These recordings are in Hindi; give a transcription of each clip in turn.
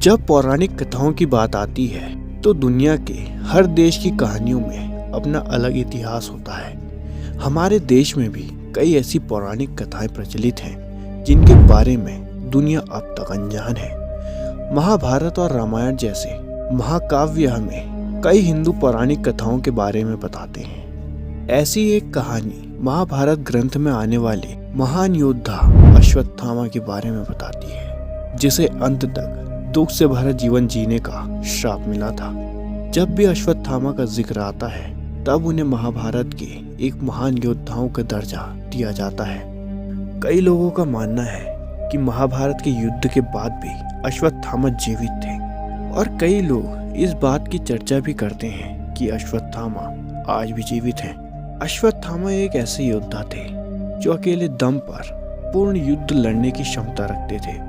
जब पौराणिक कथाओं की बात आती है तो दुनिया के हर देश की कहानियों में अपना अलग इतिहास होता है। हमारे देश में भी कई ऐसी पौराणिक कथाएं प्रचलित हैं जिनके बारे में दुनिया अब तक अनजान है। महाभारत और रामायण जैसे महाकाव्य हमें कई हिंदू पौराणिक कथाओं के बारे में बताते हैं। ऐसी एक कहानी महाभारत ग्रंथ में आने वाले महान योद्धा अश्वत्थामा के बारे में बताती है, जिसे अंत तक दुख से भरा जीवन जीने का श्राप मिला था। जब भी अश्वत्थामा का जिक्र आता है तब उन्हें महाभारत के एक महान योद्धाओं का दर्जा दिया जाता है। कई लोगों का मानना है कि महाभारत के युद्ध के बाद भी अश्वत्थामा जीवित थे और कई लोग इस बात की चर्चा भी करते हैं कि अश्वत्थामा आज भी जीवित हैं। अश्वत्थामा एक ऐसे योद्धा थे जो अकेले दम पर पूर्ण युद्ध लड़ने की क्षमता रखते थे।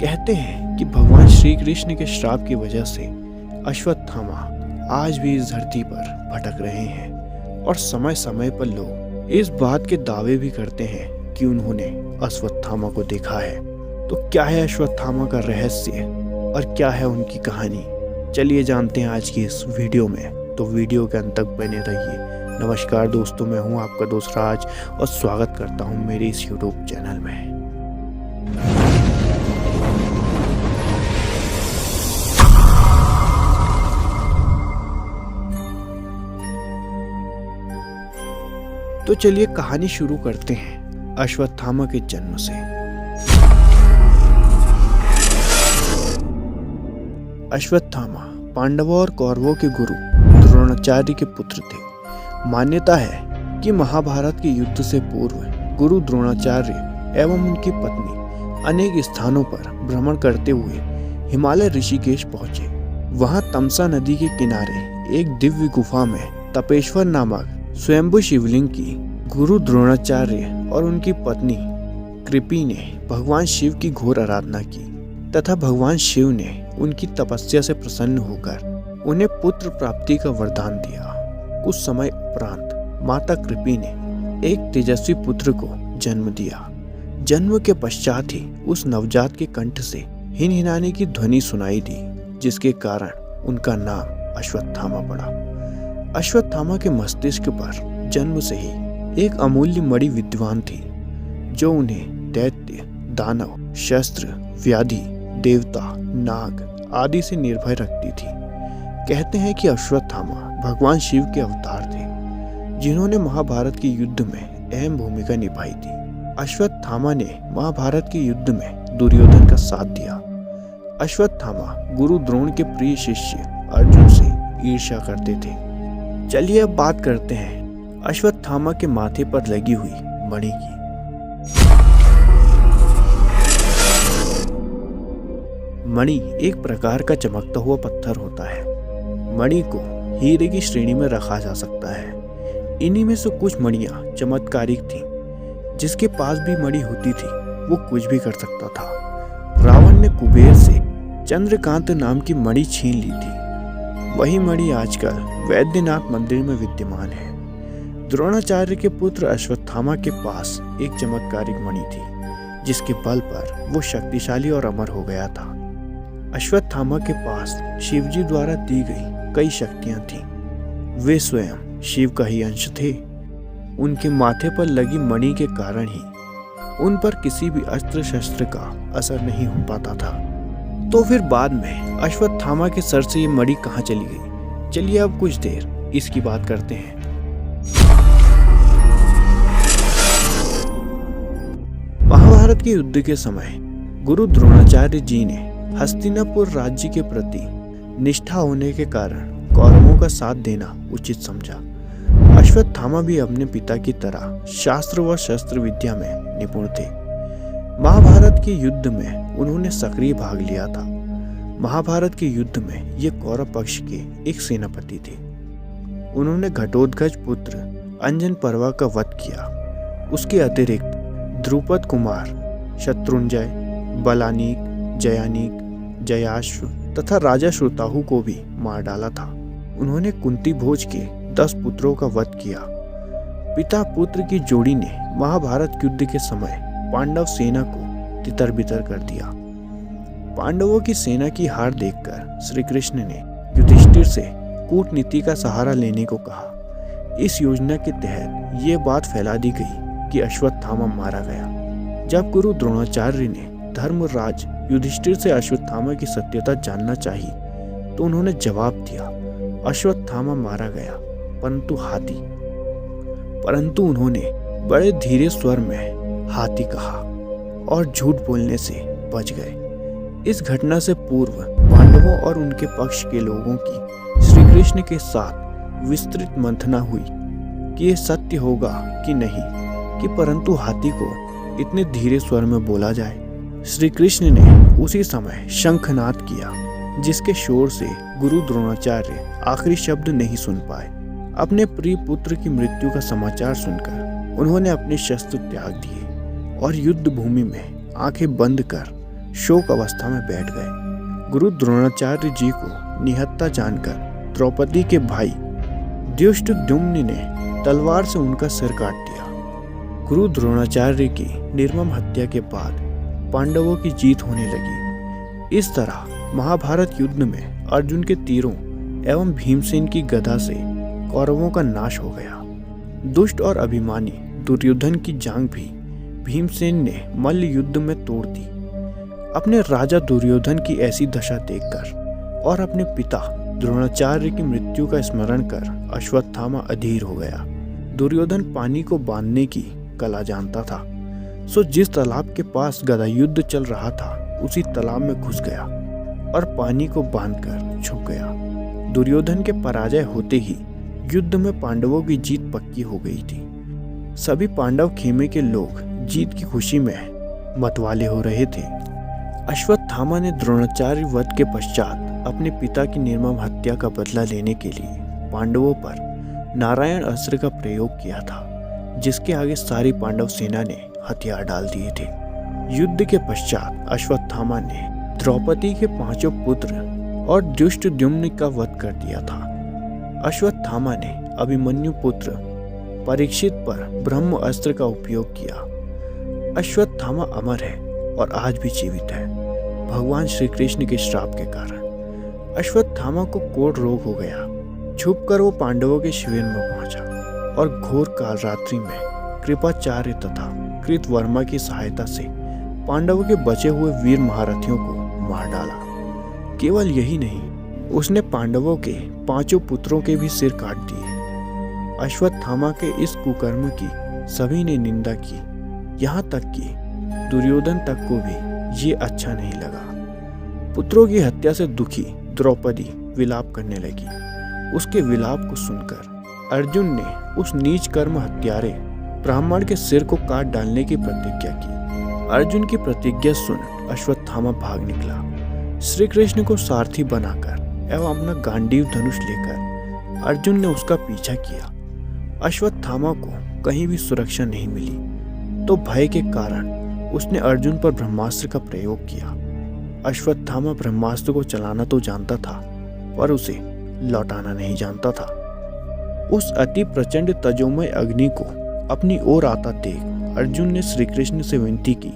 कहते हैं कि भगवान श्री कृष्ण के श्राप की वजह से अश्वत्थामा आज भी इस धरती पर भटक रहे हैं और समय समय पर लोग इस बात के दावे भी करते हैं कि उन्होंने अश्वत्थामा को देखा है। तो क्या है अश्वत्थामा का रहस्य और क्या है उनकी कहानी, चलिए जानते हैं आज की इस वीडियो में। तो वीडियो के अंत तक बने रहिए। नमस्कार दोस्तों, मैं हूं आपका दोस्त राज और स्वागत करता हूं मेरे इस यूट्यूब चैनल में। तो चलिए कहानी शुरू करते हैं अश्वत्थामा के जन्म से। अश्वत्थामा पांडवों और कौरवों के गुरु द्रोणाचार्य के पुत्र थे। मान्यता है कि महाभारत के युद्ध से पूर्व गुरु द्रोणाचार्य एवं उनकी पत्नी अनेक स्थानों पर भ्रमण करते हुए हिमालय ऋषिकेश पहुंचे। वहां तमसा नदी के किनारे एक दिव्य गुफा में तपेश्वर नामक स्वयंभू शिवलिंग की गुरु द्रोणाचार्य और उनकी पत्नी कृपि ने भगवान शिव की घोर आराधना की तथा भगवान शिव ने उनकी तपस्या से प्रसन्न होकर उन्हें पुत्र प्राप्ति का वरदान दिया। कुछ समय उपरांत माता कृपि ने एक तेजस्वी पुत्र को जन्म दिया। जन्म के पश्चात ही उस नवजात के कंठ से हिनहिनाने की ध्वनि सुनाई दी, जिसके कारण उनका नाम अश्वत्थामा पड़ा। अश्वत्थामा के मस्तिष्क पर जन्म से ही एक अमूल्य मणि विद्वान थी, जो उन्हें दैत्य, दानव, शस्त्र, व्याधि, देवता, नाग आदि से निर्भय रखती थी। कहते हैं कि अश्वत्थामा भगवान शिव के अवतार थे, जिन्होंने महाभारत के युद्ध में अहम भूमिका निभाई थी। अश्वत्थामा ने महाभारत के युद्ध में दुर्योधन का साथ दिया। अश्वत्थामा गुरु द्रोण के प्रिय शिष्य अर्जुन से ईर्ष्या करते थे। चलिए अब बात करते हैं अश्वत्थामा के माथे पर लगी हुई मणि की। मणि एक प्रकार का चमकता हुआ पत्थर होता है। मणि को हीरे की श्रेणी में रखा जा सकता है। इन्हीं में से कुछ मणियां चमत्कारिक थीं। जिसके पास भी मणि होती थी वो कुछ भी कर सकता था। रावण ने कुबेर से चंद्रकांत नाम की मणि छीन ली थी। वही मणि आजकल वैद्यनाथ मंदिर में विद्यमान है। द्रोणाचार्य के पुत्र अश्वत्थामा के पास एक चमत्कारिक मणि थी, जिसके बल पर वो शक्तिशाली और अमर हो गया था। अश्वत्थामा के पास शिवजी द्वारा दी गई कई शक्तियां थीं। वे स्वयं शिव का ही अंश थे। उनके माथे पर लगी मणि के कारण ही उन पर किसी भी अस्त्र शस्त्र का असर नहीं हो पाता था। तो फिर बाद में अश्वत्थामा के सर से ये मणि कहाँ चली गई? चलिए अब कुछ देर इसकी बात करते हैं। महाभारत के युद्ध के समय गुरु द्रोणाचार्य जी ने हस्तिनापुर राज्य के प्रति निष्ठा होने के कारण कौरवों का साथ देना उचित समझा। अश्वत्थामा भी अपने पिता की तरह शास्त्र व शस्त्र विद्या में निपुण थे। महाभारत के युद्ध में उन्होंने सक्रिय भाग लिया था। महाभारत के युद्ध में ये कौरव पक्ष के एक सेनापति थे। उन्होंने घटोत्कच पुत्र अंजन पर्वा का वध किया। उसके अतिरिक्त द्रुपद कुमार, शत्रुंजय, बलानीक, जयानीक, जयाश्व तथा राजा श्रुताहु को भी मार डाला था। उन्होंने कुंती भोज के 10 पुत्रों का वध किया। पिता पुत्र की जोड़ी ने महाभारत युद्ध के समय पांडव सेना को तितर बितर कर दिया। पांडवों की सेना की हार देखकर श्री कृष्ण ने युधिष्ठिर से कूटनीति का सहारा लेने को कहा। इस योजना के तहत ये बात फैला दी गई कि अश्वत्थामा मारा गया। जब गुरु द्रोणाचार्य ने धर्मराज युधिष्ठिर से अश्वत्थामा की सत्यता जानना चाहिए तो उन्होंने जवाब दिया, अश्वत्थामा मारा गया परंतु उन्होंने बड़े धीरे स्वर में हाथी कहा और झूठ बोलने से बच गए। इस घटना से पूर्व पांडवों और उनके पक्ष के लोगों की श्री कृष्ण के साथ विस्तृत मंथना हुई कि यह सत्य होगा कि नहीं कि परंतु हाथी को इतने धीरे स्वर में बोला जाए। श्री कृष्ण ने उसी समय शंखनाद किया जिसके शोर से गुरु द्रोणाचार्य आखिरी शब्द नहीं सुन पाए। अपने प्रिय पुत्र की मृत्यु का समाचार सुनकर उन्होंने अपने शस्त्र त्याग दिए और युद्ध भूमि में आंखें बंद कर शोक अवस्था में बैठ गए। गुरु द्रोणाचार्य जी को निहत्था जानकर द्रौपदी के भाई धृष्टद्युम्न ने तलवार से उनका सिर काट दिया। गुरु द्रोणाचार्य की निर्मम हत्या के बाद पांडवों की जीत होने लगी। इस तरह महाभारत युद्ध में अर्जुन के तीरों एवं भीमसेन की गदा से कौरवों का नाश हो गया। दुष्ट और अभिमानी दुर्योधन की जांघ भी भीमसेन ने मल्ल युद्ध में तोड़ दी। अपने राजा दुर्योधन की ऐसी दशा देखकर और अपने पिता द्रोणाचार्य की मृत्यु का स्मरण कर अश्वत्थामा अधीर हो गया। दुर्योधन पानी को बांधने की कला जानता था, सो जिस तालाब के पास गदा युद्ध चल रहा था उसी तालाब में घुस गया और पानी को बांधकर छुप गया। दुर्योधन के पराजय होते ही युद्ध में पांडवों की जीत पक्की हो गई थी। सभी पांडव खेमे के लोग जीत की खुशी में मतवाले हो रहे थे। अश्वत्थामा ने द्रोणाचार्य वध के पश्चात अपने पिता की निर्मम हत्या का बदला लेने के लिए पांडवों पर नारायण अस्त्र का प्रयोग किया था, जिसके आगे सारी पांडव सेना ने हथियार डाल दिए थे। युद्ध के पश्चात अश्वत्थामा ने द्रौपदी के 5 पुत्र और धृष्टद्युम्न का वध कर दिया था। अश्वत्थामा ने अभिमन्यु पुत्र परीक्षित पर ब्रह्म अस्त्र का उपयोग किया। अश्वत्थामा अमर है और आज भी जीवित है भगवान श्री कृष्ण के श्राप के कारण। अश्वत्थामा को कोढ़ रोग हो गया। छुपकर वो पांडवों के शिविर में पहुंचा और घोर काल रात्रि में कृपाचार्य तथा कृतवर्मा की सहायता से पांडवों के बचे हुए वीर महारथियों को मार डाला। केवल यही नहीं, उसने पांडवों के 5 पुत्रों के भी सिर काट दिए। अश्वत्थामा के इस कुकर्म की सभी ने निंदा की, यहाँ तक कि दुर्योधन तक को भी ये अच्छा नहीं लगा। पुत्रों की हत्या से दुखी द्रौपदी विलाप करने लगी। उसके विलाप को सुनकर अर्जुन ने उस नीच कर्म हत्यारे ब्राह्मण के सिर को काट डालने की प्रतिज्ञा की। अर्जुन की प्रतिज्ञा सुन अश्वत्थामा भाग निकला। श्री कृष्ण को सारथी बनाकर एवं अपना गांडीव धनुष लेकर अर्जुन ने उसका पीछा किया। अश्वत्थामा को कहीं भी सुरक्षा नहीं मिली तो भय के कारण उसने अर्जुन पर ब्रह्मास्त्र का प्रयोग किया। अश्वत्थामा ब्रह्मास्त्र को चलाना तो जानता था पर उसे लौटाना नहीं जानता था। उस अति प्रचंड तेजोमय अग्नि को अपनी ओर आता देख अर्जुन ने श्री कृष्ण से विनती की,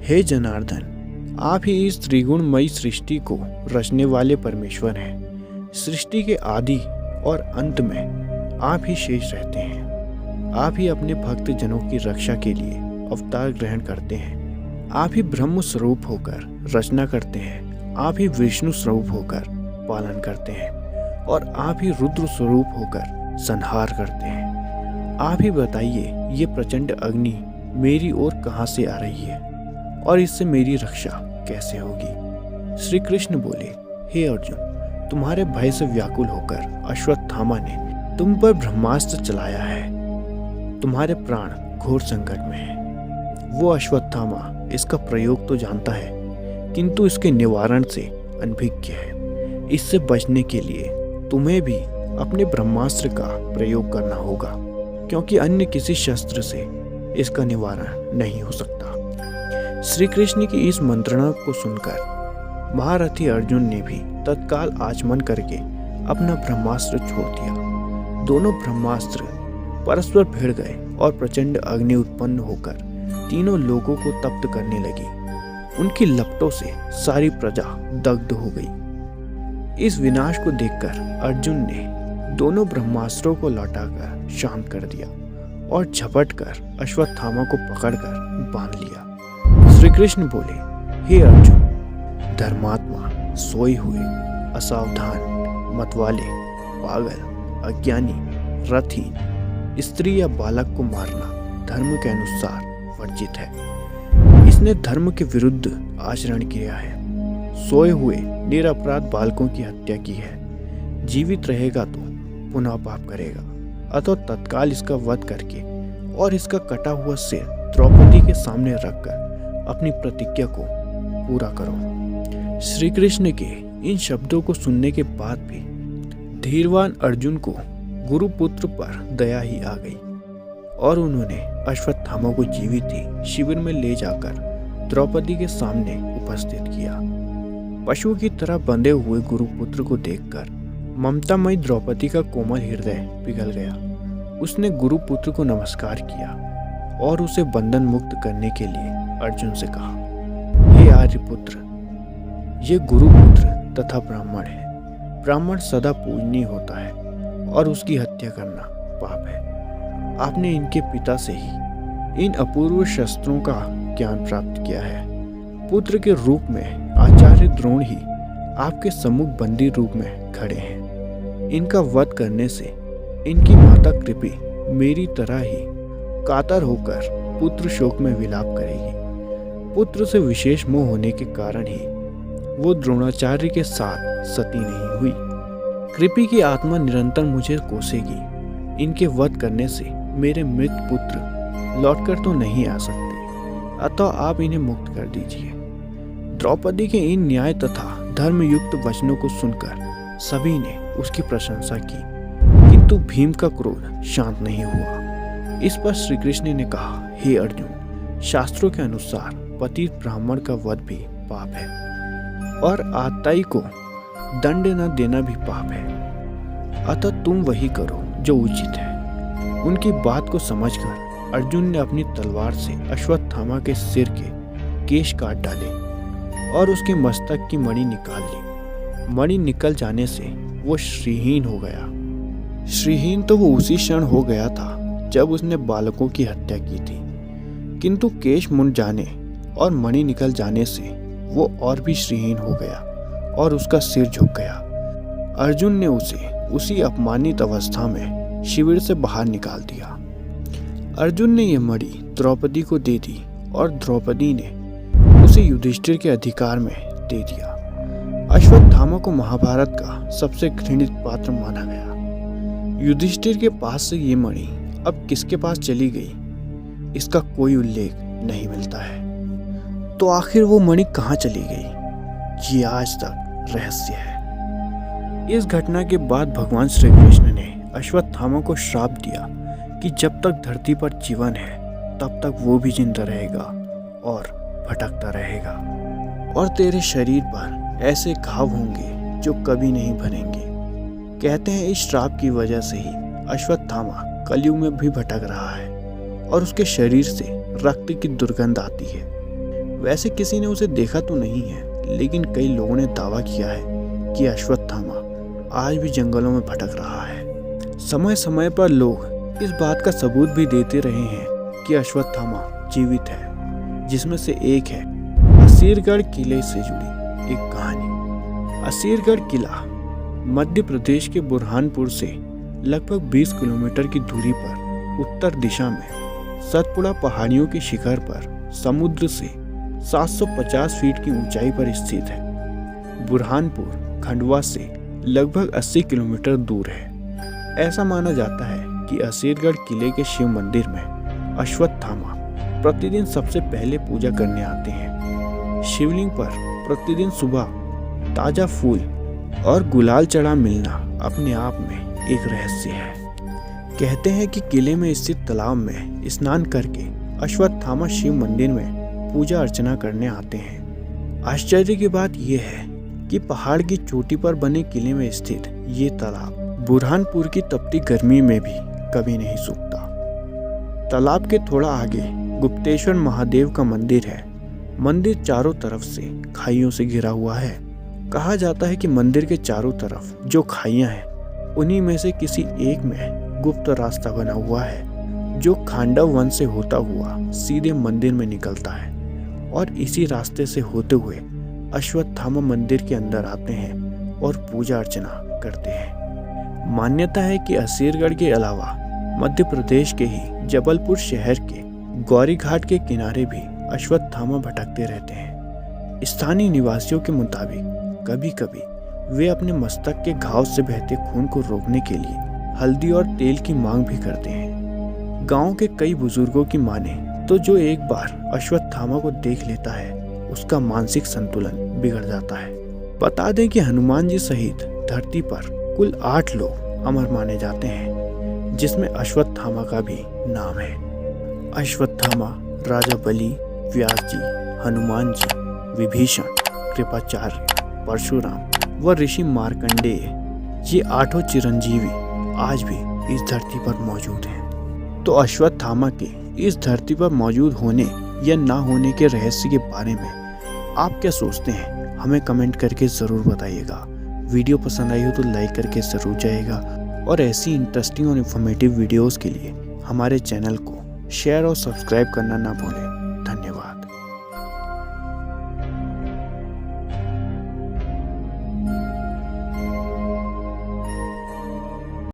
हे जनार्दन, आप ही इस त्रिगुणमयी सृष्टि को रचने वाले परमेश्वर हैं। सृष्टि के आदि और अंत में आप ही शेष रहते हैं। आप ही अपने भक्त जनों की रक्षा के लिए अवतार ग्रहण करते हैं। आप ही ब्रह्म स्वरूप होकर रचना करते हैं। आप ही विष्णु स्वरूप होकर पालन करते हैं और आप ही रुद्र स्वरूप होकर संहार करते हैं। आप ही बताइए, ये प्रचंड अग्नि मेरी ओर कहाँ से आ रही है और इससे मेरी रक्षा कैसे होगी? श्री कृष्ण बोले, हे अर्जुन, तुम्हारे भय से व्याकुल होकर अश्वत्थामा ने तुम पर ब्रह्मास्त्र चलाया है। तुम्हारे प्राण घोर संकट में हैं। वो अश्वत्थामा इसका प्रयोग तो जानता है किंतु इसके निवारण से अनभिज्ञ है। इससे बचने के लिए तुम्हें भी अपने ब्रह्मास्त्र का प्रयोग करना होगा, क्योंकि अन्य किसी शस्त्र से इसका निवारण नहीं हो सकता। श्री कृष्ण की इस मंत्रणा को सुनकर महारथी अर्जुन ने भी तत्काल आचमन करके अपना ब्रह्मास्त्र छोड़ दिया। दोनों ब्रह्मास्त्र परस्पर भिड़ गए और प्रचंड अग्नि उत्पन्न होकर तीनों लोगों को तप्त करने लगी। उनकी लपटों से सारी प्रजा दग्ध हो गई। इस विनाश को देखकर अर्जुन ने दोनों ब्रह्मास्त्रों को लौटाकर शांत कर दिया और झपटकर अश्वत्थामा को पकड़कर बांध लिया। श्री कृष्ण बोले, हे अर्जुन, धर्मात्मा, सोए हुए, असावधान, मतवाले, पागल, अज्ञानी, रथहीन, स्त्री या बालक को मारना धर्म के अनुसार वर्जित है। इसने धर्म के विरुद्ध आचरण किया है। सोए हुए निरपराध बालकों की हत्या की है। जीवित रहेगा तो पुनः पाप करेगा, अतः तत्काल इसका वध करके और इसका कटा हुआ सिर द्रौपदी के सामने रखकर अपनी प्रतिज्ञा को पूरा करो। श्री कृष्ण के इन शब्दों को सुनने के बाद भी धीरवान अर्जुन को गुरुपुत्र पर दया ही आ गई और उन्होंने अश्वत्थामा को जीवित ही शिविर में ले जाकर द्रौपदी के सामने उपस्थित किया। पशु की तरह बंधे हुए गुरुपुत्र को देखकर ममतामयी द्रौपदी का कोमल हृदय पिघल गया। उसने गुरुपुत्र को नमस्कार किया और उसे बंधन मुक्त करने के लिए अर्जुन से कहा, हे आर्यपुत्र, ये गुरुपुत्र तथा ब्राह्मण है। ब्राह्मण सदा पूजनीय होता है और उसकी हत्या करना पाप है। आपने इनके पिता से ही इन अपूर्व शस्त्रों का ज्ञान प्राप्त किया है। पुत्र के रूप में आचार्य द्रोण ही आपके सम्मुख बंदी रूप में खड़े हैं। इनका वध करने से इनकी माता कृपी मेरी तरह ही कातर होकर पुत्र शोक में विलाप करेगी। पुत्र से विशेष मोह होने के कारण ही वो द्रोणाचार्य के साथ सती नहीं हुई। कृपी की आत्मा निरंतर मुझे कोसेगी। इनके वध करने से मेरे मृत पुत्र लौटकर तो नहीं आ सकते, अतः आप इन्हें मुक्त कर दीजिए। द्रौपदी के इन न्याय तथा धर्मयुक्त वचनों को सुनकर सभी ने उसकी प्रशंसा की, किंतु भीम का क्रोध शांत नहीं हुआ। इस पर श्री कृष्ण ने कहा, हे अर्जुन, शास्त्रों के अनुसार पतित ब्राह्मण का वध भी पाप है और आताई को दंड न देना भी पाप है, अतः तुम वही करो जो उचित है। उनकी बात को समझकर अर्जुन ने अपनी तलवार से अश्वत्थामा के सिर के केश काट डाले और उसके मस्तक की मणि निकाल ली। मणि निकल जाने से वो श्रीहीन हो गया। श्रीहीन तो वो उसी क्षण हो गया था जब उसने बालकों की हत्या की थी, किंतु केश मुंड जाने और मणि निकल जाने से वो और भी श्रीहीन हो गया और उसका सिर झुक गया। अर्जुन ने उसे उसी अपमानित अवस्था में शिविर से बाहर निकाल दिया। अर्जुन ने यह मणि द्रौपदी को दे दी और द्रौपदी ने उसे युधिष्ठिर के अधिकार में दे दिया। अश्वत्थामा को महाभारत का सबसे घृणित पात्र माना गया। युधिष्ठिर के पास से ये मणि अब किसके पास चली गई, इसका कोई उल्लेख नहीं मिलता है। तो आखिर वो मणि कहाँ चली गई, ये आज तक रहस्य है। इस घटना के बाद भगवान श्री कृष्ण ने अश्वत्थामा को श्राप दिया कि जब तक धरती पर जीवन है तब तक वो भी जिंदा रहेगा और भटकता रहेगा, और तेरे शरीर पर ऐसे घाव होंगे जो कभी नहीं भरेंगे। कहते हैं इस श्राप की वजह से ही अश्वत्थामा कलयुग में भी भटक रहा है और उसके शरीर से रक्त की दुर्गंध आती है। वैसे किसी ने उसे देखा तो नहीं है, लेकिन कई लोगों ने दावा किया है कि अश्वत्थामा आज भी जंगलों में भटक रहा है। समय समय पर लोग इस बात का सबूत भी देते रहे हैं कि अश्वत्थामा जीवित है, जिसमें से एक है असीरगढ़ किले से जुड़ी एक कहानी। असीरगढ़ किला मध्य प्रदेश के बुरहानपुर से लगभग 20 किलोमीटर की दूरी पर उत्तर दिशा में सतपुड़ा पहाड़ियों के शिखर पर समुद्र से 750 फीट की ऊंचाई पर स्थित है। बुरहानपुर खंडवा से लगभग 80 किलोमीटर दूर है। ऐसा माना जाता है कि असीरगढ़ किले के शिव मंदिर में अश्वत्थामा प्रतिदिन सबसे पहले पूजा करने आते हैं। शिवलिंग पर प्रतिदिन सुबह ताजा फूल और गुलाल चढ़ा मिलना अपने आप में एक रहस्य है। कहते हैं कि किले में स्थित तालाब में स्नान करके अश्वत्थामा शिव मंदिर में पूजा अर्चना करने आते हैं। आश्चर्य की बात यह है कि पहाड़ की चोटी पर बने किले में स्थित ये तालाब बुरहानपुर की तपती गर्मी में भी कभी नहीं सूखता। तालाब के थोड़ा आगे गुप्तेश्वर महादेव का मंदिर है, मंदिर चारों तरफ से खाइयों से घिरा हुआ है। कहा जाता है कि मंदिर के चारों तरफ जो खाइयां हैं, उन्हीं में से किसी एक में गुप्त रास्ता बना हुआ है, जो खांडव वन से होता हुआ सीधे मंदिर में निकलता है और इसी रास्ते से होते हुए अश्वत्थामा मंदिर के अंदर आते हैं और पूजा अर्चना करते हैं। मान्यता है कि असीरगढ़ के अलावा मध्य प्रदेश के ही जबलपुर शहर के गौरी घाट के किनारे भी अश्वत्थामा भटकते रहते हैं। स्थानीय निवासियों के मुताबिक कभी कभी वे अपने मस्तक के घाव से बहते खून को रोकने के लिए हल्दी और तेल की मांग भी करते हैं। गांव के कई बुजुर्गों की माने तो जो एक बार अश्वत्थामा को देख लेता है, उसका मानसिक संतुलन बिगड़ जाता है। बता दें कि हनुमान जी सहित धरती पर कुल 8 लोग अमर माने जाते हैं, जिसमें अश्वत्थामा का भी नाम है। अश्वत्थामा राजा बलि, व्यास जी, हनुमान जी, विभीषण, कृपाचार्य, परशुराम व ऋषि मार्कंडेय, ये 8 चिरंजीवी आज भी इस धरती पर मौजूद हैं। तो अश्वत्थामा के इस धरती पर मौजूद होने या ना होने के रहस्य के बारे में आप क्या सोचते हैं, हमें कमेंट करके ज़रूर बताइएगा। वीडियो पसंद आई हो तो लाइक करके ज़रूर जाइएगा और ऐसी इंटरेस्टिंग और इन्फॉर्मेटिव वीडियोस के लिए हमारे चैनल को शेयर और सब्सक्राइब करना ना भूलें।